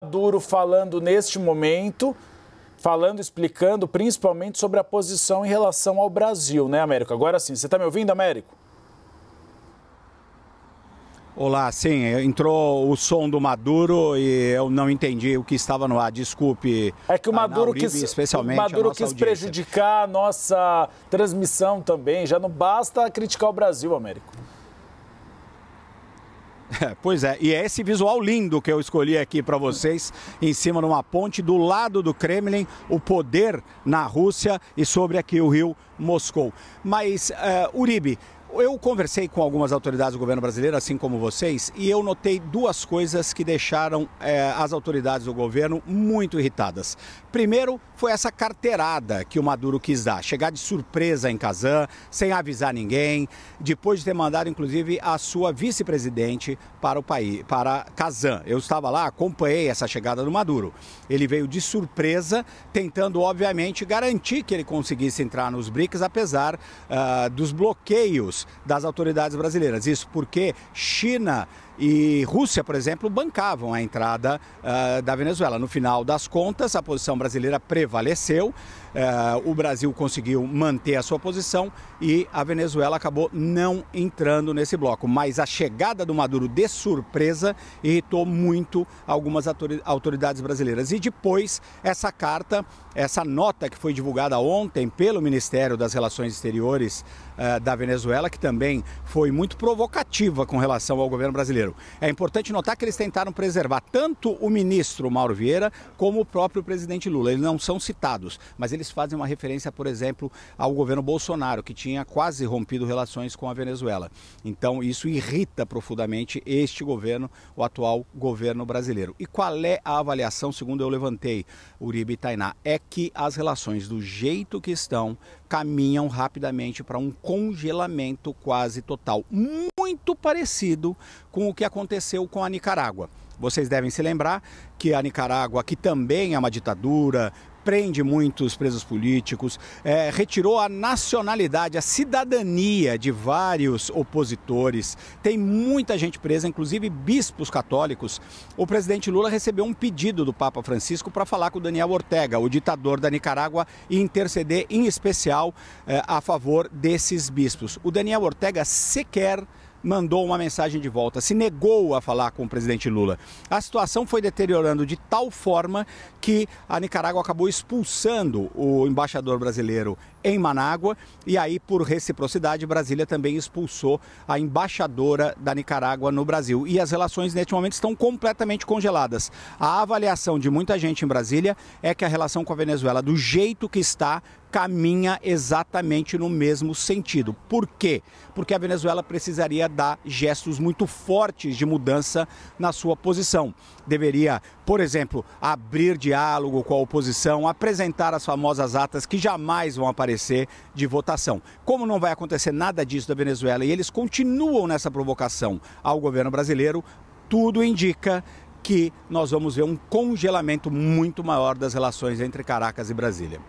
Maduro falando neste momento, explicando principalmente sobre a posição em relação ao Brasil, né, Américo? Agora sim, você está me ouvindo, Américo? Olá, sim, entrou o som do Maduro e eu não entendi o que estava no ar, desculpe. É que o Maduro, especialmente quis prejudicar a nossa transmissão também, já não basta criticar o Brasil, Américo. Pois é, e é esse visual lindo que eu escolhi aqui para vocês, em cima de uma ponte do lado do Kremlin, o poder na Rússia e sobre aqui o rio Moscou. Mas, Uribe, eu conversei com algumas autoridades do governo brasileiro, assim como vocês, e eu notei duas coisas que deixaram as autoridades do governo muito irritadas. Primeiro, foi essa carteirada que o Maduro quis dar, chegar de surpresa em Kazan, sem avisar ninguém, depois de ter mandado, inclusive, a sua vice-presidente para o país, para Kazan. Eu estava lá, acompanhei essa chegada do Maduro. Ele veio de surpresa, tentando, obviamente, garantir que ele conseguisse entrar nos BRICS, apesar dos bloqueios das autoridades brasileiras. Isso porque China e Rússia, por exemplo, bancavam a entrada da Venezuela. No final das contas, a posição brasileira prevaleceu, o Brasil conseguiu manter a sua posição e a Venezuela acabou não entrando nesse bloco. Mas a chegada do Maduro de surpresa irritou muito algumas autoridades brasileiras. E depois, essa carta, essa nota que foi divulgada ontem pelo Ministério das Relações Exteriores da Venezuela, que também foi muito provocativa com relação ao governo brasileiro. É importante notar que eles tentaram preservar tanto o ministro Mauro Vieira como o próprio presidente Lula. Eles não são citados, mas eles fazem uma referência, por exemplo, ao governo Bolsonaro, que tinha quase rompido relações com a Venezuela. Então, isso irrita profundamente este governo, o atual governo brasileiro. E qual é a avaliação, segundo eu levantei, Uribe e Tainá? É que as relações, do jeito que estão, caminham rapidamente para um congelamento quase total, muito parecido com o que aconteceu com a Nicarágua. Vocês devem se lembrar que a Nicarágua, que também é uma ditadura, prende muitos presos políticos, retirou a nacionalidade, a cidadania de vários opositores, tem muita gente presa, inclusive bispos católicos. O presidente Lula recebeu um pedido do Papa Francisco para falar com o Daniel Ortega, o ditador da Nicarágua, e interceder em especial a favor desses bispos. O Daniel Ortega sequer mandou uma mensagem de volta, se negou a falar com o presidente Lula. A situação foi deteriorando de tal forma que a Nicarágua acabou expulsando o embaixador brasileiro em Manágua e aí, por reciprocidade, Brasília também expulsou a embaixadora da Nicarágua no Brasil. E as relações neste momento estão completamente congeladas. A avaliação de muita gente em Brasília é que a relação com a Venezuela, do jeito que está, caminha exatamente no mesmo sentido. Por quê? Porque a Venezuela precisaria dar gestos muito fortes de mudança na sua posição. Deveria, por exemplo, abrir diálogo com a oposição, apresentar as famosas atas que jamais vão aparecer de votação. Como não vai acontecer nada disso da Venezuela e eles continuam nessa provocação ao governo brasileiro, tudo indica que nós vamos ver um congelamento muito maior das relações entre Caracas e Brasília.